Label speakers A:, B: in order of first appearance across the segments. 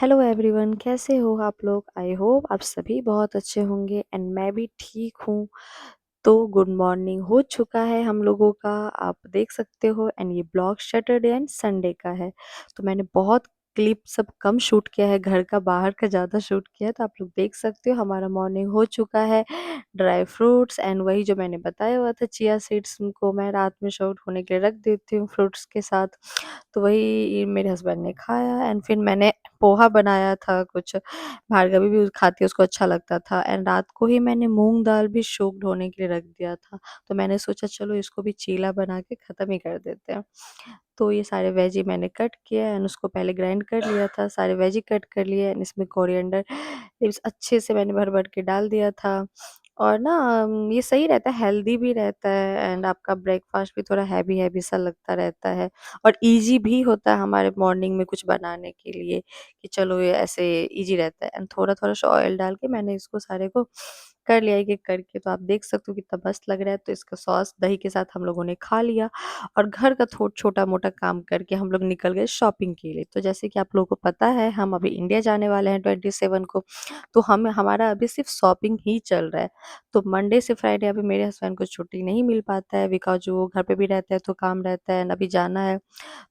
A: Hello everyone, कैसे हो आप लोग? आई होप आप सभी बहुत अच्छे होंगे एंड मैं भी ठीक हूँ। तो गुड मॉर्निंग हो चुका है हम लोगों का, आप देख सकते हो एंड ये ब्लॉग सैटरडे एंड संडे का है। तो मैंने बहुत क्लिप सब कम शूट किया है, घर का बाहर का ज़्यादा शूट किया है, तो आप लोग देख सकते हो हमारा मॉर्निंग हो चुका है। ड्राई फ्रूट्स एंड वही जो मैंने बताया हुआ था चिया सीड्स को मैं रात में शूट होने के लिए रख देती हूँ फ्रूट्स के साथ। तो वही मेरे हस्बैंड ने खाया एंड फिर मैंने पोहा बनाया था कुछ, भार्गवी भी खाती है, उसको अच्छा लगता था एंड रात को ही मैंने मूँग दाल भी सोक्ड होने के लिए रख दिया था। तो मैंने सोचा चलो इसको भी चीला बना के ख़त्म ही कर देते हैं। तो ये सारे वेजी मैंने कट किया एंड उसको पहले ग्राइंड कर लिया था, सारे वेजी कट कर लिए एंड इसमें कोरिएंडर लीव्स अच्छे से मैंने भर-भर के डाल दिया था। और ना ये सही रहता है, हेल्दी भी रहता है एंड आपका ब्रेकफ़ास्ट भी थोड़ा हैवी-हैवी सा लगता रहता है और ईज़ी भी होता है हमारे मॉर्निंग में कुछ बनाने के लिए कि चलो ये ऐसे ईज़ी रहता है एंड थोड़ा-थोड़ा सा ऑयल डाल के मैंने इसको सारे को कर लिया एक-एक करके। तो आप देख सकते हो कितना मस्त लग रहा है। तो इसका सॉस दही के साथ हम लोगों ने खा लिया और घर का छोटा-मोटा काम करके हम लोग निकल गए शॉपिंग के लिए। तो जैसे कि आप लोगों को पता है हम अभी इंडिया जाने वाले हैं 27 को, तो हम हमारा अभी सिर्फ़ शॉपिंग ही चल रहा है। तो मंडे से फ्राइडे अभी मेरे हस्बैंड को छुट्टी नहीं मिल पाता है बिकॉज़ वो घर पे भी रहते हैं तो काम रहता है एंड अभी जाना है।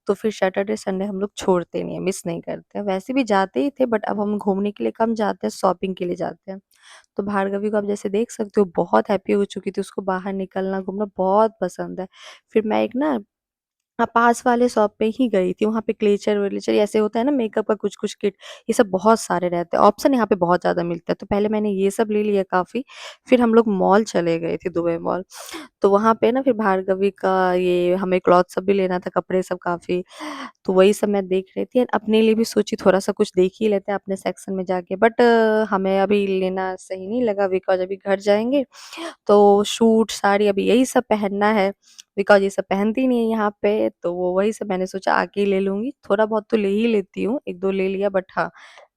A: तो फिर सैटरडे संडे हम लोग छोड़ते नहीं हैं, मिस नहीं करते हैं। वैसे भी जाते ही थे बट अब हम घूमने के लिए कम जाते हैं, शॉपिंग के लिए जाते हैं। तो भार्गवी को आप जैसे देख सकते हो बहुत हैप्पी हो चुकी थी, उसको बाहर निकलना, घूमना बहुत पसंद है। फिर मैं एक ना पास वाले शॉप पे ही गई थी, वहाँ पे क्लेचर-वेलेचर ऐसे होता है ना मेकअप का कुछ-कुछ किट, ये सब बहुत सारे रहते हैं, ऑप्शन यहाँ पे बहुत ज़्यादा मिलता है। तो पहले मैंने ये सब ले लिया काफ़ी, फिर हम लोग मॉल चले गए थे, दुबई मॉल। तो वहाँ पे ना फिर भार्गवी का ये हमें क्लॉथ सब भी लेना था, कपड़े सब काफ़ी, तो वही सब मैं देख रही थी एंड अपने लिए भी सोची थोड़ा-सा कुछ देख ही लेते हैं अपने सेक्शन में जाके बट हमें अभी लेना सही नहीं लगा बिकॉज़ अभी घर जाएँगे तो सूट, साड़ी अभी यही सब पहनना है बिकॉज़ ये सब पहनती नहीं है यहाँ पे, तो वो वही सब मैंने सोचा आके ही ले लूँगी। थोड़ा बहुत तो ले ही लेती हूँ, 1-2 ले लिया बट हाँ,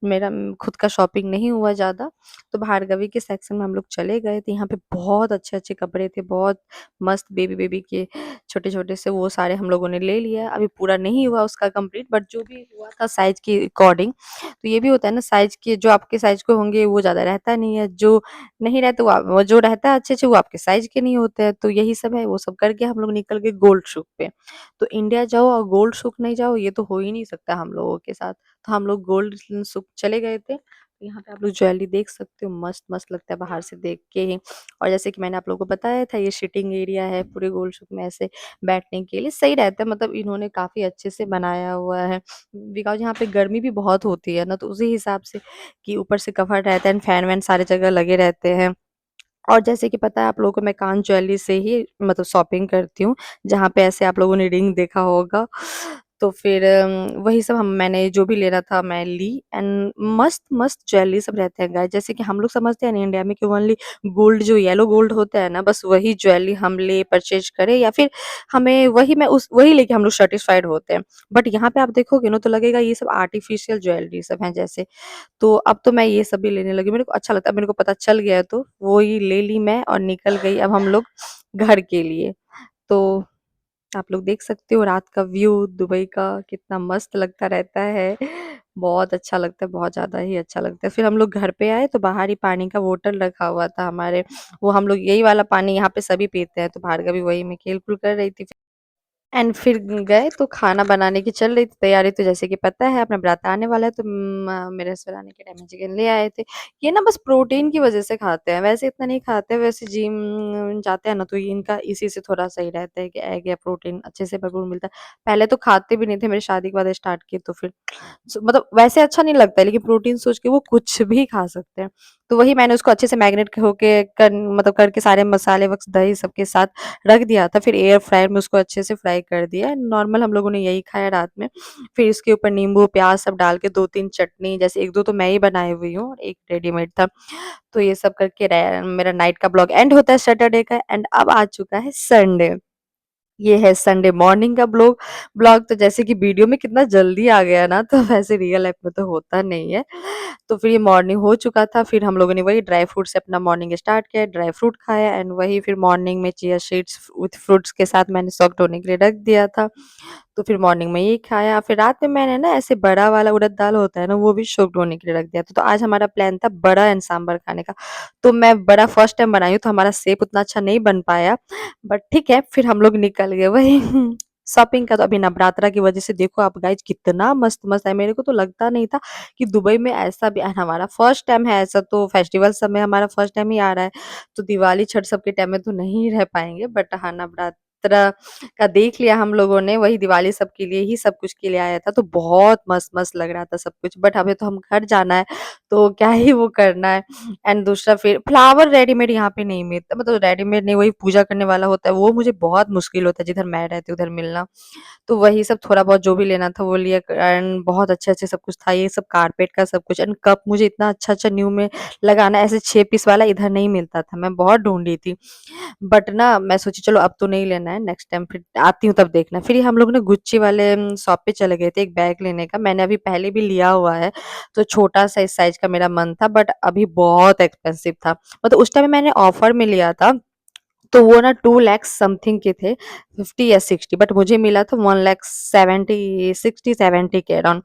A: मेरा खुद का शॉपिंग नहीं हुआ ज़्यादा। तो भार्गवी के सेक्शन में हम लोग चले गए थे, यहाँ पे बहुत अच्छे-अच्छे कपड़े थे, बहुत मस्त बेबी के छोटे-छोटे से वो सारे हम लोगों ने ले लिया। अभी पूरा नहीं हुआ उसका कंप्लीट बट जो भी हुआ था साइज़ के अकॉर्डिंग, तो ये भी होता है ना साइज़ के जो आपके साइज़ के होंगे वो ज़्यादा रहता नहीं है, जो नहीं रहते वो जो रहता है अच्छे-अच्छे वो आपके साइज़ के नहीं होते हैं, तो यही सब है, वो सब करके हम लोग निकल गए गोल्ड सुक पे। तो इंडिया जाओ और गोल्ड सुक नहीं जाओ ये तो हो ही नहीं सकता हम लोगों के साथ। तो हम लोग गोल्ड सुक चले गए थे। यहाँ पे आप लोग ज्वेलरी देख सकते हो, मस्त-मस्त लगता है बाहर से देख के ही। और जैसे कि मैंने आप लोगों को बताया था ये सिटिंग एरिया है पूरे गोल्ड सुक में ऐसे बैठने के लिए, सही रहता है मतलब इन्होंने काफ़ी अच्छे से बनाया हुआ है। बिकॉज़ यहाँ पे गर्मी भी बहुत होती है ना, तो उसी हिसाब से कि ऊपर से कवर रहता है एंड फैन-वैन सारी जगह लगे रहते हैं। और जैसे कि पता है आप लोगों को मैं कान ज्वेलरी से ही मतलब शॉपिंग करती हूँ, जहाँ पे ऐसे आप लोगों ने रिंग देखा होगा। तो फिर वही सब हम मैंने जो भी लेना था मैं ली एंड मस्त-मस्त ज्वेलरी सब रहते हैं गाइस। जैसे कि हम लोग समझते हैं ना इंडिया में कि ओनली गोल्ड जो येलो गोल्ड होता है ना, बस वही ज्वेलरी हम ले परचेज़ करें या फिर हमें वही लेके हम लोग सैटिस्फाइड होते हैं। बट यहाँ पे आप देखोगे ना तो लगेगा ये सब आर्टिफिशियल ज्वेलरी सब हैं जैसे। तो अब तो मैं ये सब भी लेने लगी, मेरे को अच्छा लगता है, मेरे को पता चल गया तो वो ही ले ली मैं और निकल गई अब हम लोग घर के लिए। तो आप लोग देख सकते हो रात का व्यू दुबई का कितना मस्त लगता रहता है। बहुत अच्छा लगता है, बहुत ज़्यादा ही अच्छा लगता है। फिर हम लोग घर पे आए तो बाहर ही पानी का बोतल रखा हुआ था हमारे, वो हम लोग यही वाला पानी यहाँ पे सभी पीते हैं, तो भार्गवी वही में खेल-कूद कर रही थी। एंड फिर गए तो खाना बनाने की चल रही थी तैयारी, तो जैसे कि पता है अपना बारात आने वाला है तो मेरे हस्बैंड आने के टाइम में चिकन ले आए थे। ये ना बस प्रोटीन की वज़ह से खाते हैं, वैसे इतना नहीं खाते, वैसे जिम जाते हैं ना तो ये इनका इसी से थोड़ा सही रहता है कि एग या प्रोटीन अच्छे से भरपूर मिलता है। पहले तो खाते भी नहीं थे, मेरी शादी के बाद स्टार्ट किए तो फिर मतलब वैसे अच्छा नहीं लगता है लेकिन प्रोटीन सोच के वो कुछ भी खा सकते हैं। तो वही मैंने उसको अच्छे से मैरिनेट होके मतलब करके सारे मसाले वक्स दही सबके साथ रख दिया था, फिर एयर फ्रायर में उसको अच्छे से फ्राई कर दिया। नॉर्मल हम लोगों ने यही खाया रात में। फिर इसके ऊपर नींबू, प्याज़ सब डाल के 2-3 चटनी जैसे 1-2 तो मैं ही बनाई हुई हूँ और एक रेडीमेड था। तो ये सब करके मेरा नाइट का ब्लॉग एंड होता है सैटरडे का एंड अब आ चुका है संडे। ये है संडे मॉर्निंग का ब्लॉग तो जैसे कि वीडियो में कितना जल्दी आ गया ना तो वैसे रियल लाइफ में तो होता नहीं है। तो फिर ये मॉर्निंग हो चुका था, फिर हम लोगों ने वही ड्राई फ्रूट से अपना मॉर्निंग स्टार्ट किया, ड्राई फ्रूट खाया एंड वही फिर मॉर्निंग में चिया सीड्स विथ फ्रूट्स के साथ मैंने सॉक्ड होने के लिए रख दिया था। तो फिर मॉर्निंग में ये खाया, फिर रात में मैंने ना ऐसे बड़ा वाला उड़द दाल होता है ना, वो भी सोक्ड होने के लिए रख दिया था। तो आज हमारा प्लान था बड़ा एंड सांभर खाने का। तो मैं बड़ा फर्स्ट टाइम बनाई हूँ, तो हमारा शेप उतना अच्छा नहीं बन पाया, बट ठीक है, फिर हम लोग निकल गए वही शॉपिंग का। तो अभी नवरात्रा की वजह से देखो आप गाइस कितना मस्त-मस्त है। मेरे को तो लगता नहीं था कि दुबई में ऐसा भी, एंड हमारा फर्स्ट टाइम है ऐसा, तो फेस्टिवल सब में हमारा फर्स्ट टाइम ही आ रहा है। तो दिवाली, छठ सब के टाइम में तो नहीं रह पाएँगे, बट हाँ, नवरात्रा का देख लिया हम लोगों ने, वही दिवाली सब के लिए ही सब कुछ के लिए आया था, तो बहुत मस्त-मस्त लग रहा था सब कुछ। बट अभी तो हम घर जाना है, तो क्या ही वो करना है। एंड दूसरा फिर फ्लावर रेडीमेड यहाँ पे नहीं मिलता, मतलब रेडीमेड नहीं, वही पूजा करने वाला होता है, वो मुझे बहुत मुश्किल होता है जिधर मैं रहती हूँ उधर मिलना। तो वही सब थोड़ा बहुत जो भी लेना था वो लिया, एंड बहुत अच्छे-अच्छे सब कुछ था, ये सब कारपेट का सब कुछ। एंड कप मुझे इतना अच्छा-अच्छा न्यू में लगाना, ऐसे 6 पीस वाला इधर नहीं मिलता था, मैं बहुत ढूँढी थी। बट ना मैं सोची चलो अब तो नहीं लेना है, नेक्स्ट टाइम फिर आती हूँ तब देखना। फिर हम लोग ना गुच्ची वाले शॉप पे चले गए थे एक बैग लेने का, मैंने अभी पहले भी लिया हुआ है, तो छोटा-सा इस साइज़ का मेरा मन था, बट अभी बहुत एक्सपेंसिव था। मतलब उस टाइम मैंने ऑफर में लिया था, तो वो ना 2 लाख समथिंग के थे, 50 या 60, बट मुझे मिला था 1 लाख 70, 60-70 के अराउंड।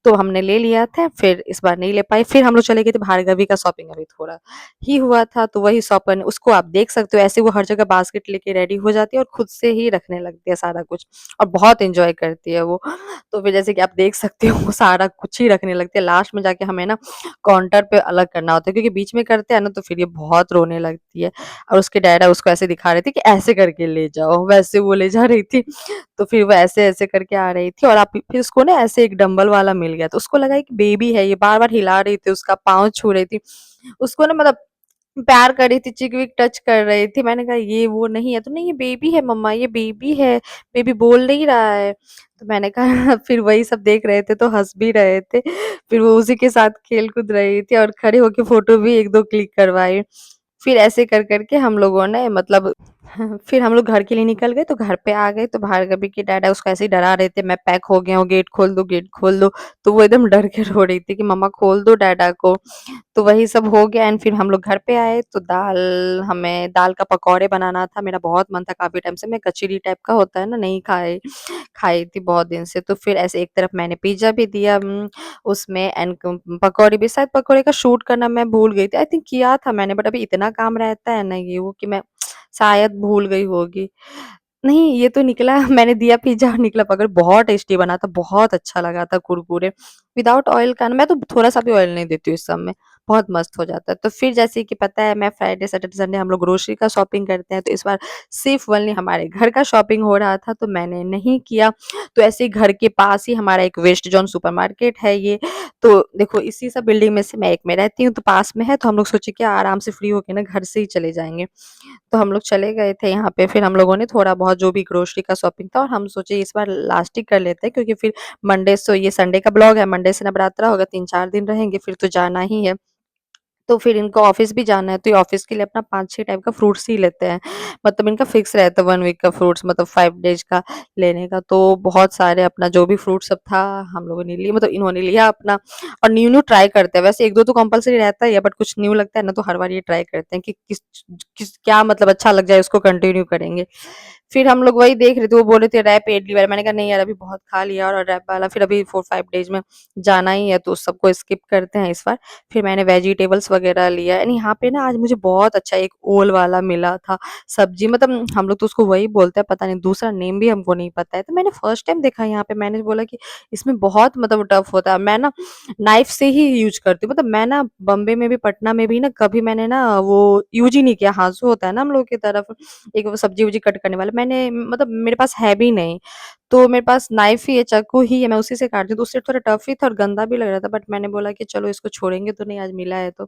A: तो हमने ले लिया था, फिर इस बार नहीं ले पाए। फिर हम लोग चले गए थे भार्गवी का, शॉपिंग अभी थोड़ा ही हुआ था, तो वही शॉप करने उसको आप देख सकते हो, ऐसे वो हर जगह बास्केट लेके रेडी हो जाती है और खुद से ही रखने लगती है सारा कुछ, और बहुत एन्जॉय करती है वो। तो फिर जैसे कि आप देख सकते हो वो सारा कुछ ही रखने लगती है, लास्ट में जाके हमें ना काउंटर पे अलग करना होता है, क्योंकि बीच में करते हैं ना तो फिर ये बहुत रोने लगती है। और उसके डैडा उसको ऐसे दिखा रहे थे कि ऐसे करके ले जाओ, वैसे वो ले जा रही थी। तो फिर वो ऐसे-ऐसे करके आ रही थी, और आप फिर उसको ना ऐसे एक डंबल वाला मिल गया, तो उसको लगा कि बेबी है ये, बार-बार हिला रही थी, उसका पाँव छू रही थी। उसको ना मतलब प्यार कर रही थी, चिक-विक टच कर रही थी। मैंने कहा ये वो नहीं है, तो नहीं ये बेबी है मम्मा, ये बेबी है, बेबी बोल नहीं रहा है। तो मैंने कहा फिर वही सब देख रहे थे तो हँस भी रहे थे। फिर वो उसी के साथ खेल-कूद रही थी, और खड़े होके फ़ोटो भी 1-2 क्लिक करवाए। फिर ऐसे कर के हम लोगों ने मतलब फिर हम लोग घर के लिए निकल गए, तो घर पे आ गए, तो भार्गवी के डैडा उसको ऐसे ही डरा रहे थे, मैं पैक हो गया हूँ, गेट खोल दो, गेट खोल दो। तो वो एकदम डर के रो रही थी कि मम्मा खोल दो डैडा को। तो वही सब हो गया, एंड फिर हम लोग घर पे आए, तो हमें दाल का पकौड़े बनाना था, मेरा बहुत मन था काफ़ी टाइम से, मैं कचरी टाइप का होता है ना, नहीं खाई खाई थी बहुत दिन से। तो फिर ऐसे एक तरफ मैंने पिज़्ज़ा भी दिया उसमें, एंड पकौड़े भी, शायद पकौड़े का शूट करना मैं भूल गई थी, आई थिंक किया था मैंने, बट अभी इतना काम रहता है ना ये वो कि मैं शायद भूल गई होगी। नहीं, ये तो निकला मैंने दिया पिज़्ज़ा और निकला पकड़, बहुत टेस्टी बना था, बहुत अच्छा लगा था कुरकुरे। विदाउट ऑयल का ना, मैं तो थोड़ा-सा भी ऑयल नहीं देती हूँ इस सब में, बहुत मस्त हो जाता है। तो फिर जैसे कि पता है मैं फ्राइडे, सैटरडे, संडे हम लोग ग्रोसरी का शॉपिंग करते हैं, तो इस बार सिर्फ़ ओनली हमारे घर का शॉपिंग हो रहा था, तो मैंने नहीं किया। तो ऐसे ही घर के पास ही हमारा एक वेस्ट ज़ोन सुपरमार्केट है ये, तो देखो इसी सब बिल्डिंग में से मैं एक में रहती हूँ, तो पास में है, तो हम लोग सोचे कि आराम से फ्री होके ना घर से ही चले जाएँगे। तो हम लोग चले गए थे यहाँ पे, फिर हम लोगों ने थोड़ा बहुत जो भी ग्रोसरी का शॉपिंग था, और हम सोचे इस बार लास्ट ही कर लेते हैं, क्योंकि फिर मंडे से, ये संडे का ब्लॉग है, मंडे से नवरात्रा होगा, 3-4 दिन रहेंगे, फिर तो जाना ही है। तो फिर इनको ऑफ़िस भी जाना है, तो ये ऑफ़िस के लिए अपना 5-6 टाइप का फ्रूट्स ही लेते हैं। मतलब इनका फिक्स रहता है 1 वीक का फ्रूट्स, मतलब 5 डेज़ का लेने का। तो बहुत सारे अपना जो भी फ्रूट सब था हम लोगों ने लिए, मतलब इन्होंने लिया अपना, और न्यू-न्यू ट्राई करते हैं। वैसे 1-2 तो कंपल्सरी रहता ही है, बट कुछ न्यू लगता है ना, तो हर बार ये ट्राई करते हैं कि किस किस क्या मतलब अच्छा लग जाए, उसको कंटिन्यू करेंगे। फिर हम लोग वही देख रहे थे, वो बोल रहे थे रैप इडली वाला, मैंने कहा नहीं यार अभी बहुत खा लिया, और रैप वाला फिर अभी 4-5 डेज़ में जाना ही है, तो उस सबको स्किप करते हैं इस बार। फिर मैंने वेजिटेबल्स वगैरह लिया, एंड यहाँ पे ना आज मुझे बहुत अच्छा एक ओल वाला मिला था सब्जी, मतलब हम लोग तो उसको वही बोलते हैं, पता नहीं दूसरा नेम भी हमको नहीं पता है। तो मैंने फर्स्ट टाइम देखा यहाँ पे, मैंने बोला कि इसमें बहुत मतलब टफ होता है। मैं ना नाइफ से ही यूज करती हूँ, मतलब मैं ना बॉम्बे में भी, पटना में भी ना, कभी मैंने ना वो यूज ही नहीं किया, हासू होता है ना हम लोग की तरफ, एक वो सब्जी वब्जी कट करने वाला, मैंने मतलब मेरे पास है भी नहीं। तो मेरे पास नाइफ ही है, चाकू ही है, मैं उसी से काटती हूँ, तो उससे थोड़ा टफ ही था और गंदा भी लग रहा था, बट मैंने बोला कि चलो इसको छोड़ेंगे तो नहीं, आज मिला है तो।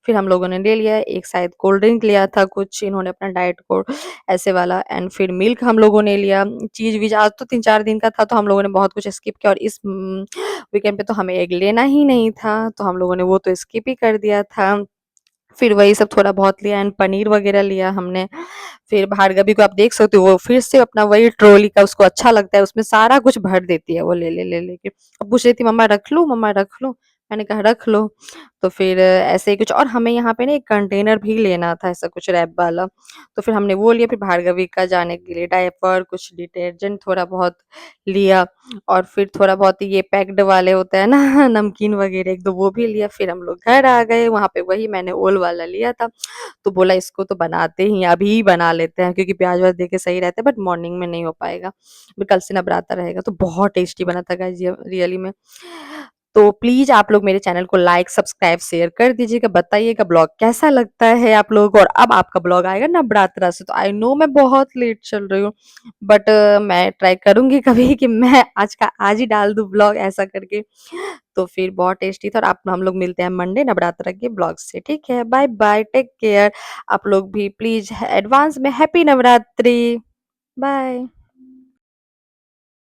A: फिर हम लोगों ने ले लिया, एक शायद कोल्ड ड्रिंक लिया था कुछ, इन्होंने अपना डाइट को ऐसे वाला, एंड फिर मिल्क हम लोगों ने लिया, चीज़-वीज़ आज तो 3-4 दिन का था, तो हम लोगों ने बहुत कुछ स्किप किया, और इस वीकेंड पे तो हमें एग लेना ही नहीं था, तो हम लोगों ने वो तो स्किप ही कर दिया था। फिर वही सब थोड़ा बहुत लिया, एंड पनीर वगैरह लिया हमने। फिर भार्गवी को आप देख सकते हो, वो फिर से अपना वही ट्रॉली का उसको अच्छा लगता है, उसमें सारा कुछ भर देती है वो ले ले के। अब पूछ रही थी मम्मा रख लूँ, मम्मा रख लूँ? मैंने कहा रख लो। तो फिर ऐसे ही कुछ और हमें यहाँ पे ना एक कंटेनर भी लेना था ऐसा कुछ रैप वाला। तो फिर हमने वो लिया, फिर भार्गवी का जाने के लिए डायपर, कुछ डिटर्जेंट थोड़ा बहुत लिया और फिर थोड़ा बहुत ये पैक्ड वाले होते हैं ना नमकीन वगैरह 1-2 वो भी लिया। फिर हम लोग घर आ गए, वहाँ पे वही मैंने ओल वाला लिया था। तो बोला इसको तो बनाते ही हैं, अभी ही बना लेते हैं क्योंकि प्याज़-व्याज़ देके सही रहता है बट मॉर्निंग में नहीं हो पाएगा। फिर कल से नवरात्र रहेगा। तो बहुत टेस्टी बना था गाइस ये रियली में। तो प्लीज़ आप लोग मेरे चैनल को लाइक, सब्सक्राइब, शेयर कर दीजिएगा। बताइएगा ब्लॉग कैसा लगता है आप लोगों को और अब आपका ब्लॉग आएगा नवरात्रा से। तो आई नो मैं बहुत लेट चल रही हूँ बट मैं ट्राई करूँगी कभी कि मैं आज ही डाल दूँ ब्लॉग ऐसा करके। तो फिर बहुत टेस्टी था और आप हम लोग मिलते हैं मंडे नवरात्रा के ब्लॉग से। ठीक है? Bye bye, take care. आप लोग भी प्लीज़ एडवांस में हैप्पी नवरात्रि। बाय।